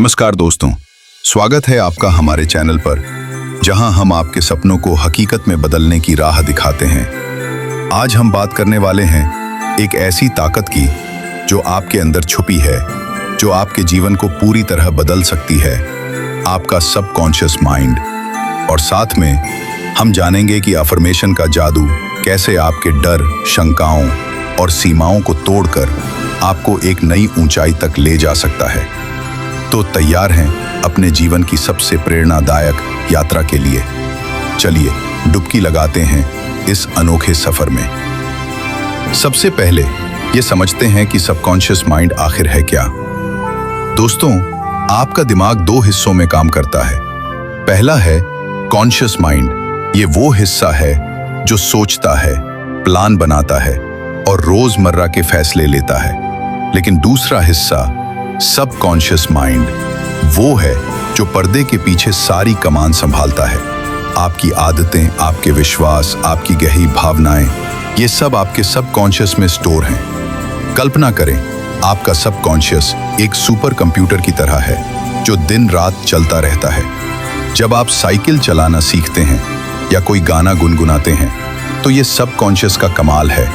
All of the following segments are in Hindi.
नमस्कार दोस्तों, स्वागत है आपका हमारे चैनल पर, जहां हम आपके सपनों को हकीकत में बदलने की राह दिखाते हैं। आज हम बात करने वाले हैं एक ऐसी ताकत की जो आपके अंदर छुपी है, जो आपके जीवन को पूरी तरह बदल सकती है, आपका सबकॉन्शियस माइंड। और साथ में हम जानेंगे कि अफर्मेशन का जादू कैसे आपके डर, शंकाओं और सीमाओं को तोड़कर आपको एक नई ऊंचाई तक ले जा सकता है। तो तैयार हैं अपने जीवन की सबसे प्रेरणादायक यात्रा के लिए? चलिए डुबकी लगाते हैं इस अनोखे सफर में। सबसे पहले ये समझते हैं कि सबकॉन्शियस माइंड आखिर है क्या। दोस्तों, आपका दिमाग दो हिस्सों में काम करता है। पहला है कॉन्शियस माइंड। ये वो हिस्सा है जो सोचता है, प्लान बनाता है और रोजमर्रा के फैसले लेता है। लेकिन दूसरा हिस्सा सबकॉन्शियस माइंड वो है जो पर्दे के पीछे सारी कमान संभालता है। आपकी आदतें, आपके विश्वास, आपकी गहरी भावनाएं, ये सब आपके सबकॉन्शियस में स्टोर हैं। कल्पना करें, आपका सबकॉन्शियस एक सुपर कंप्यूटर की तरह है जो दिन रात चलता रहता है। जब आप साइकिल चलाना सीखते हैं या कोई गाना गुनगुनाते हैं तो ये सबकॉन्शियस का कमाल है।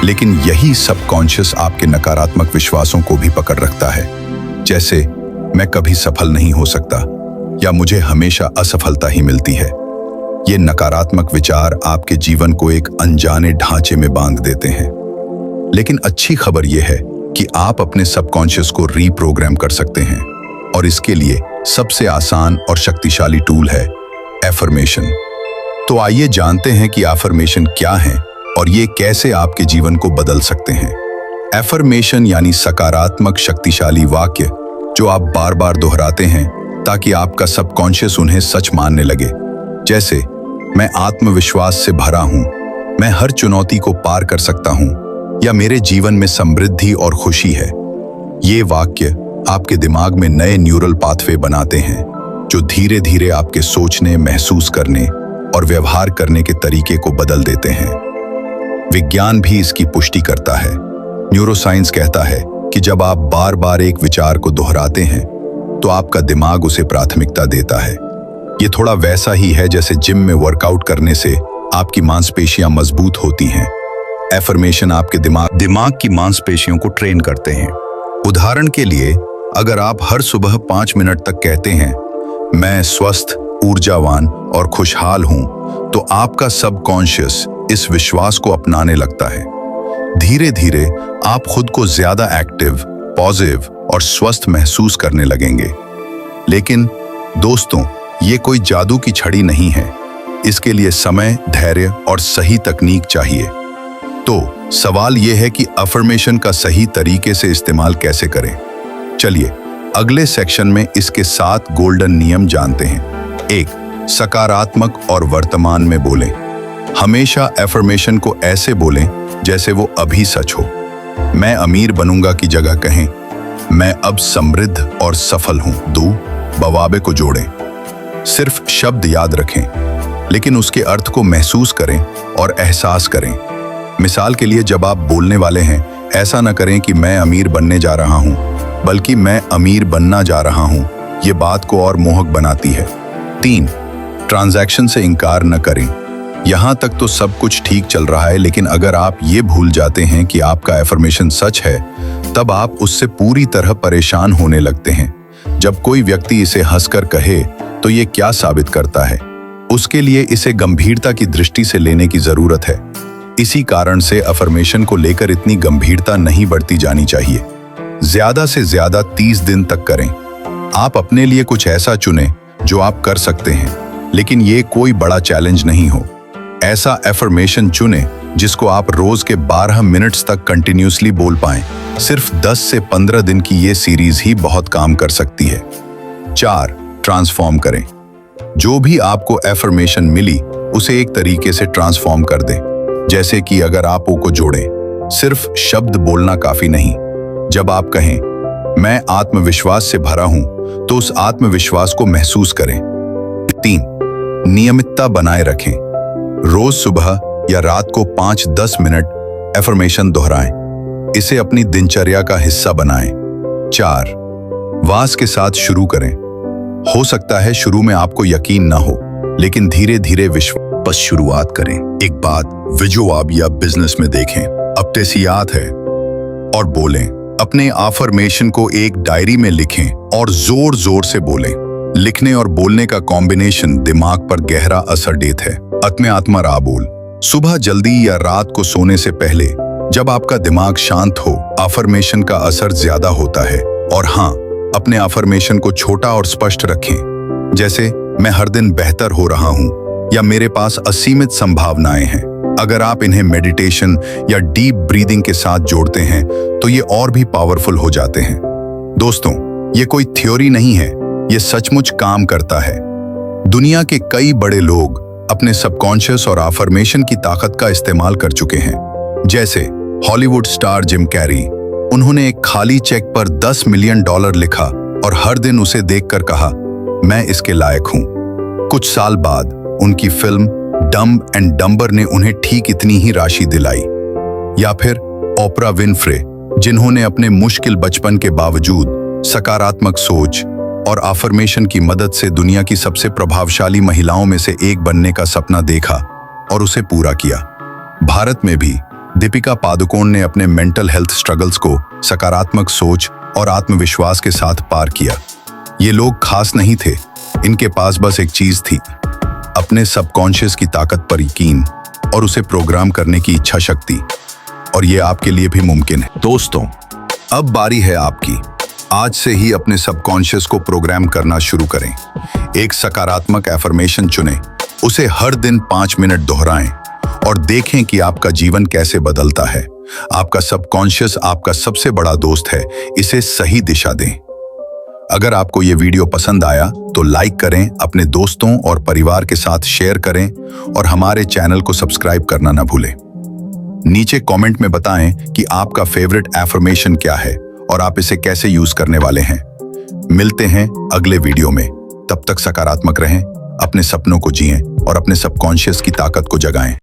लेकिन यही सबकॉन्शियस आपके नकारात्मक विश्वासों को भी पकड़ रखता है, जैसे मैं कभी सफल नहीं हो सकता या मुझे हमेशा असफलता ही मिलती है। ये नकारात्मक विचार आपके जीवन को एक अनजाने ढांचे में बांध देते हैं। लेकिन अच्छी खबर यह है कि आप अपने सबकॉन्शियस को रीप्रोग्राम कर सकते हैं, और इसके लिए सबसे आसान और शक्तिशाली टूल है एफर्मेशन। तो आइए जानते हैं कि एफर्मेशन क्या है और ये कैसे आपके जीवन को बदल सकते हैं। एफर्मेशन यानी सकारात्मक शक्तिशाली वाक्य जो आप बार बार दोहराते हैं ताकि आपका सबकॉन्शियस उन्हें सच मानने लगे। जैसे, मैं आत्मविश्वास से भरा हूं, मैं हर चुनौती को पार कर सकता हूं, या मेरे जीवन में समृद्धि और खुशी है। ये वाक्य आपके दिमाग में नए न्यूरल पाथवे बनाते हैं जो धीरे धीरे आपके सोचने, महसूस करने और व्यवहार करने के तरीके को बदल देते हैं। विज्ञान भी इसकी पुष्टि करता है। न्यूरोसाइंस कहता है कि जब आप बार बार एक विचार को दोहराते हैं तो आपका दिमाग उसे प्राथमिकता देता है। ये थोड़ा वैसा ही है जैसे जिम में वर्कआउट करने से आपकी मांसपेशियां मजबूत होती हैं। एफर्मेशन आपके दिमाग की मांसपेशियों को ट्रेन करते हैं। उदाहरण के लिए, अगर आप हर सुबह 5 मिनट तक कहते हैं, मैं स्वस्थ, ऊर्जावान और खुशहाल हूं, तो आपका सबकॉन्शियस इस विश्वास को अपनाने लगता है। धीरे धीरे आप खुद को ज्यादा एक्टिव, पॉजिटिव और स्वस्थ महसूस करने लगेंगे। लेकिन दोस्तों, ये कोई जादू की छड़ी नहीं है। इसके लिए समय, धैर्य और सही तकनीक चाहिए। तो सवाल यह है कि अफर्मेशन का सही तरीके से इस्तेमाल कैसे करें। चलिए अगले सेक्शन में इसके 7 गोल्डन नियम जानते हैं। 1. सकारात्मक और वर्तमान में बोलें। हमेशा एफर्मेशन को ऐसे बोलें जैसे वो अभी सच हो। मैं अमीर बनूंगा की जगह कहें, मैं अब समृद्ध और सफल हूं। 2. बवाबे को जोड़ें। सिर्फ शब्द याद रखें, लेकिन उसके अर्थ को महसूस करें और एहसास करें। मिसाल के लिए, जब आप बोलने वाले हैं, ऐसा न करें कि मैं अमीर बनने जा रहा हूं, बल्कि मैं अमीर बनना जा रहा हूं। ये बात को और मोहक बनाती है। 3. ट्रांजैक्शन से इनकार न करें। यहां तक तो सब कुछ ठीक चल रहा है, लेकिन अगर आप ये भूल जाते हैं कि आपका एफर्मेशन सच है, तब आप उससे पूरी तरह परेशान होने लगते हैं। जब कोई व्यक्ति इसे हंसकर कहे तो ये क्या साबित करता है? उसके लिए इसे गंभीरता की दृष्टि से लेने की जरूरत है। इसी कारण से एफर्मेशन को लेकर इतनी गंभीरता नहीं बढ़ती जानी चाहिए। ज्यादा से ज्यादा 30 दिन तक करें। आप अपने लिए कुछ ऐसा चुनें जो आप कर सकते हैं, लेकिन ये कोई बड़ा चैलेंज नहीं हो। ऐसा एफर्मेशन चुनें जिसको आप रोज के 12 मिनट्स तक कंटिन्यूसली बोल पाएं। सिर्फ 10 से 15 दिन की ये सीरीज ही बहुत काम कर सकती है। 4. ट्रांसफॉर्म करें। जो भी आपको एफर्मेशन मिली उसे एक तरीके से ट्रांसफॉर्म कर दें। जैसे कि अगर आप ओ को जोड़ें, सिर्फ शब्द बोलना काफी नहीं। जब आप कहें, मैं आत्मविश्वास से भरा हूं, तो उस आत्मविश्वास को महसूस करें। 3. नियमितता बनाए रखें। रोज सुबह या रात को 5-10 मिनट एफर्मेशन दोहराएं। इसे अपनी दिनचर्या का हिस्सा बनाएं। 4. वास के साथ शुरू करें। हो सकता है शुरू में आपको यकीन ना हो, लेकिन धीरे धीरे बस शुरुआत करें। एक बात विजो आप या बिजनेस में देखें, अपने से याद है और बोलें। अपने अफर्मेशन को एक डायरी में लिखें और जोर जोर से बोलें। लिखने और बोलने का कॉम्बिनेशन दिमाग पर गहरा असर देता है। आत्मे आत्मा रा बोल। सुबह जल्दी या रात को सोने से पहले जब आपका दिमाग शांत हो, अफर्मेशन का असर ज्यादा होता है। और हाँ, अपने अफर्मेशन को छोटा और स्पष्ट रखें, जैसे मैं हर दिन बेहतर हो रहा हूं या मेरे पास असीमित संभावनाएं हैं। अगर आप इन्हें मेडिटेशन या डीप ब्रीदिंग के साथ जोड़ते हैं तो ये और भी पावरफुल हो जाते हैं। दोस्तों, ये कोई थ्योरी नहीं है, ये सचमुच काम करता है। दुनिया के कई बड़े लोग अपने सबकॉन्शियस और अफर्मेशन की ताकत का इस्तेमाल कर चुके हैं। जैसे हॉलीवुड स्टार जिम कैरी, उन्होंने एक खाली चेक पर $10 मिलियन लिखा और हर दिन उसे देखकर कहा, मैं इसके लायक हूं। कुछ साल बाद उनकी फिल्म डम्ब एंड डम्बर ने उन्हें ठीक इतनी ही राशि दिलाई। या फिर ओपरा विनफ्रे, जिन्होंने अपने मुश्किल बचपन के बावजूद सकारात्मक सोच और अफर्मेशन की मदद से दुनिया की सबसे प्रभावशाली महिलाओं में से एक बनने का सपना देखा और उसे पूरा किया। भारत में भी दीपिका पादुकोण ने अपने मेंटल हेल्थ स्ट्रगल्स को सकारात्मक सोच और आत्मविश्वास के साथ पार किया। ये लोग खास नहीं थे, इनके पास बस एक चीज थी, अपने सबकॉन्शियस की ताकत पर यकीन और उसे प्रोग्राम करने की इच्छा शक्ति। और ये आपके लिए भी मुमकिन है। दोस्तों, अब बारी है आपकी। आज से ही अपने सबकॉन्शियस को प्रोग्राम करना शुरू करें। एक सकारात्मक एफर्मेशन चुनें, उसे हर दिन 5 मिनट दोहराएं और देखें कि आपका जीवन कैसे बदलता है। आपका सबकॉन्शियस आपका सबसे बड़ा दोस्त है, इसे सही दिशा दें। अगर आपको ये वीडियो पसंद आया तो लाइक करें, अपने दोस्तों और परिवार के साथ शेयर करें और हमारे चैनल को सब्सक्राइब करना ना भूलें। नीचे कमेंट में बताएं कि आपका फेवरेट एफर्मेशन क्या है और आप इसे कैसे यूज करने वाले हैं। मिलते हैं अगले वीडियो में। तब तक सकारात्मक रहें, अपने सपनों को जिएं और अपने सबकॉन्शियस की ताकत को जगाएं।